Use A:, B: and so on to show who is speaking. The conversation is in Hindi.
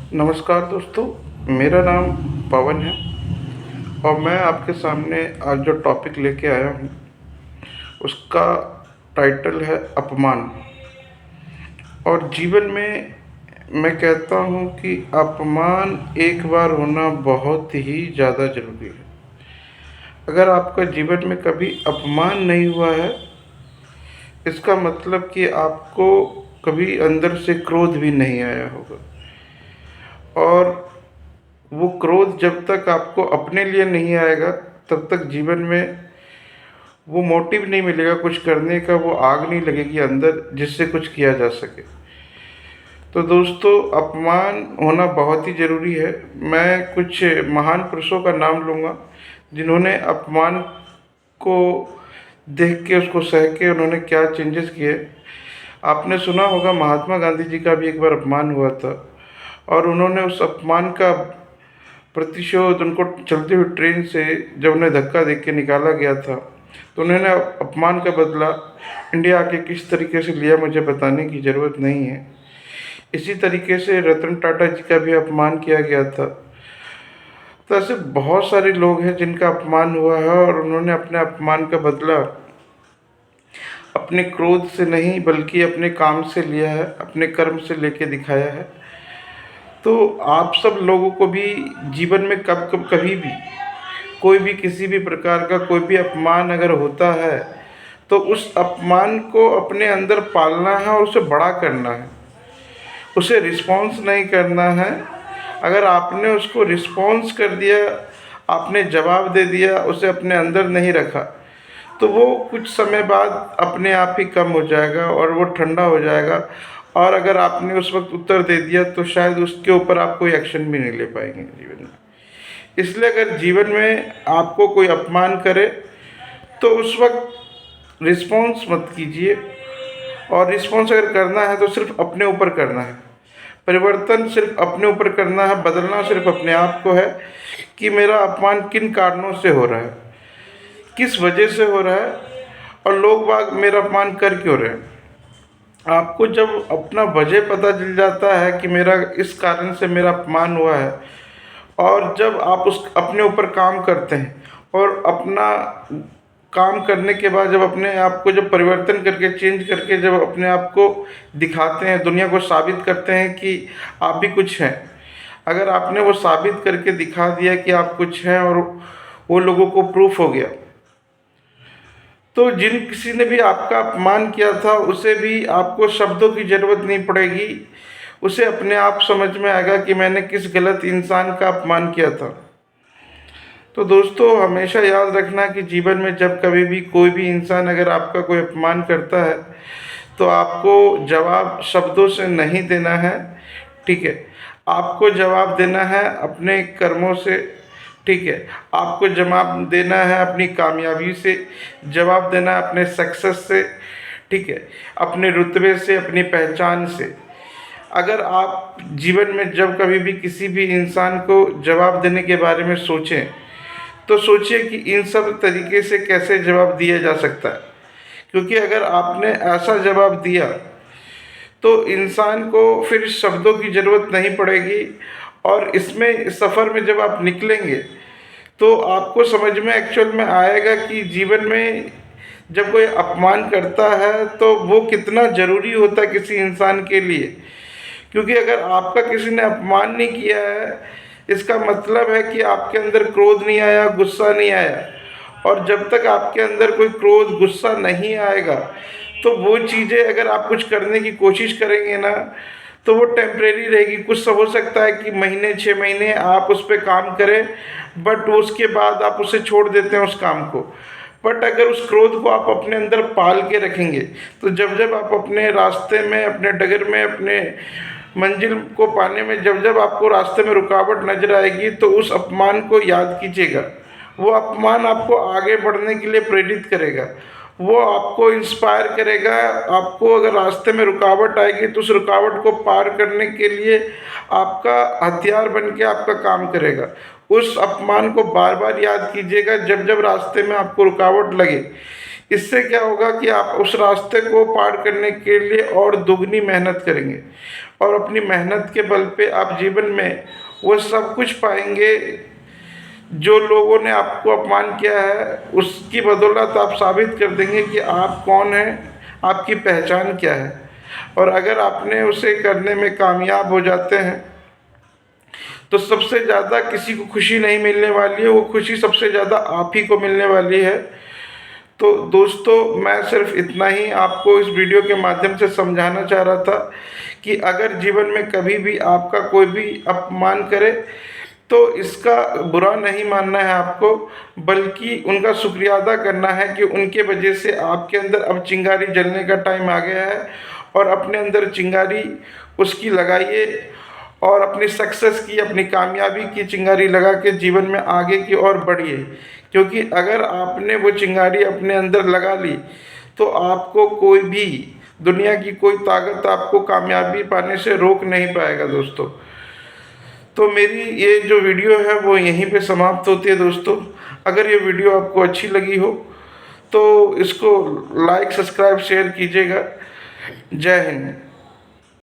A: नमस्कार दोस्तों, मेरा नाम पवन है और मैं आपके सामने आज जो टॉपिक लेके आया हूँ उसका टाइटल है अपमान। और जीवन में मैं कहता हूँ कि अपमान एक बार होना बहुत ही ज़्यादा ज़रूरी है। अगर आपका जीवन में कभी अपमान नहीं हुआ है, इसका मतलब कि आपको कभी अंदर से क्रोध भी नहीं आया होगा। और वो क्रोध जब तक आपको अपने लिए नहीं आएगा तब तक जीवन में वो मोटिव नहीं मिलेगा कुछ करने का, वो आग नहीं लगेगी अंदर जिससे कुछ किया जा सके। तो दोस्तों, अपमान होना बहुत ही ज़रूरी है। मैं कुछ महान पुरुषों का नाम लूँगा जिन्होंने अपमान को देख के उसको सह के उन्होंने क्या चेंजेस किए। आपने सुना होगा महात्मा गांधी जी का भी एक बार अपमान हुआ था और उन्होंने उस अपमान का प्रतिशोध, उनको चलती हुई ट्रेन से जब उन्हें धक्का देके के निकाला गया था तो उन्होंने अपमान का बदला इंडिया आके किस तरीके से लिया मुझे बताने की ज़रूरत नहीं है। इसी तरीके से रतन टाटा जी का भी अपमान किया गया था। तो ऐसे बहुत सारे लोग हैं जिनका अपमान हुआ है और उन्होंने अपने अपमान का बदला अपने क्रोध से नहीं बल्कि अपने काम से लिया है, अपने कर्म से लेके दिखाया है। तो आप सब लोगों को भी जीवन में कब कब कभी भी कोई भी किसी भी प्रकार का कोई भी अपमान अगर होता है तो उस अपमान को अपने अंदर पालना है और उसे बड़ा करना है, उसे रिस्पॉन्स नहीं करना है। अगर आपने उसको रिस्पॉन्स कर दिया, आपने जवाब दे दिया, उसे अपने अंदर नहीं रखा तो वो कुछ समय बाद अपने आप ही कम हो जाएगा और वो ठंडा हो जाएगा। और अगर आपने उस वक्त उत्तर दे दिया तो शायद उसके ऊपर आप कोई एक्शन भी नहीं ले पाएंगे जीवन में। इसलिए अगर जीवन में आपको कोई अपमान करे तो उस वक्त रिस्पॉन्स मत कीजिए। और रिस्पॉन्स अगर करना है तो सिर्फ अपने ऊपर करना है। परिवर्तन सिर्फ अपने ऊपर करना है, बदलना सिर्फ अपने आप को है कि मेरा अपमान किन कारणों से हो रहा है, किस वजह से हो रहा है और लोग बाग मेरा अपमान कर क्यों रहे हैं। आपको जब अपना वजह पता चल जाता है कि मेरा इस कारण से मेरा अपमान हुआ है और जब आप उस अपने ऊपर काम करते हैं और अपना काम करने के बाद जब अपने आप को जब परिवर्तन करके चेंज करके जब अपने आप को दिखाते हैं, दुनिया को साबित करते हैं कि आप भी कुछ हैं। अगर आपने वो साबित करके दिखा दिया कि आप कुछ हैं और वो लोगों को प्रूफ हो गया तो जिन किसी ने भी आपका अपमान किया था उसे भी आपको शब्दों की ज़रूरत नहीं पड़ेगी, उसे अपने आप समझ में आएगा कि मैंने किस गलत इंसान का अपमान किया था। तो दोस्तों, हमेशा याद रखना कि जीवन में जब कभी भी कोई भी इंसान अगर आपका कोई अपमान करता है तो आपको जवाब शब्दों से नहीं देना है, ठीक है। आपको जवाब देना है अपने कर्मों से, ठीक है। आपको जवाब देना है अपनी कामयाबी से, जवाब देना है अपने सक्सेस से, ठीक है, अपने रुतबे से, अपनी पहचान से। अगर आप जीवन में जब कभी भी किसी भी इंसान को जवाब देने के बारे में सोचें तो सोचिए कि इन सब तरीके से कैसे जवाब दिया जा सकता है। क्योंकि अगर आपने ऐसा जवाब दिया तो इंसान को फिर शब्दों की ज़रूरत नहीं पड़ेगी। और इसमें सफ़र में जब आप निकलेंगे तो आपको समझ में एक्चुअल में आएगा कि जीवन में जब कोई अपमान करता है तो वो कितना ज़रूरी होता है किसी इंसान के लिए। क्योंकि अगर आपका किसी ने अपमान नहीं किया है, इसका मतलब है कि आपके अंदर क्रोध नहीं आया, गुस्सा नहीं आया। और जब तक आपके अंदर कोई क्रोध गुस्सा नहीं आएगा तो वो चीज़ें अगर आप कुछ करने की कोशिश करेंगे ना तो वो टेम्परेरी रहेगी। कुछ हो सकता है कि महीने 6 महीने आप उस पर काम करें, बट उसके बाद आप उसे छोड़ देते हैं उस काम को। बट अगर उस क्रोध को आप अपने अंदर पाल के रखेंगे तो जब जब आप अपने रास्ते में, अपने डगर में, अपने मंजिल को पाने में जब जब आपको रास्ते में रुकावट नजर आएगी तो उस अपमान को याद कीजिएगा। वो अपमान आपको आगे बढ़ने के लिए प्रेरित करेगा, वो आपको इंस्पायर करेगा। आपको अगर रास्ते में रुकावट आएगी तो उस रुकावट को पार करने के लिए आपका हथियार बन के आपका काम करेगा। उस अपमान को बार बार याद कीजिएगा जब जब रास्ते में आपको रुकावट लगे। इससे क्या होगा कि आप उस रास्ते को पार करने के लिए और दुगनी मेहनत करेंगे। और अपनी मेहनत के बल पे आप जीवन में वो सब कुछ पाएंगे। जो लोगों ने आपको अपमान किया है उसकी बदौलत आप साबित कर देंगे कि आप कौन हैं, आपकी पहचान क्या है। और अगर आपने उसे करने में कामयाब हो जाते हैं तो सबसे ज़्यादा किसी को खुशी नहीं मिलने वाली है, वो खुशी सबसे ज़्यादा आप ही को मिलने वाली है। तो दोस्तों, मैं सिर्फ इतना ही आपको इस वीडियो के माध्यम से समझाना चाह रहा था कि अगर जीवन में कभी भी आपका कोई भी अपमान करे तो इसका बुरा नहीं मानना है आपको, बल्कि उनका शुक्रिया अदा करना है कि उनके वजह से आपके अंदर अब चिंगारी जलने का टाइम आ गया है। और अपने अंदर चिंगारी उसकी लगाइए और अपनी सक्सेस की, अपनी कामयाबी की चिंगारी लगा के जीवन में आगे की ओर बढ़िए। क्योंकि अगर आपने वो चिंगारी अपने अंदर लगा ली तो आपको कोई भी, दुनिया की कोई ताकत आपको कामयाबी पाने से रोक नहीं पाएगा दोस्तों। तो मेरी ये जो वीडियो है वो यहीं पे समाप्त होती है दोस्तों। अगर ये वीडियो आपको अच्छी लगी हो तो इसको लाइक, सब्सक्राइब, शेयर कीजिएगा। जय हिंद।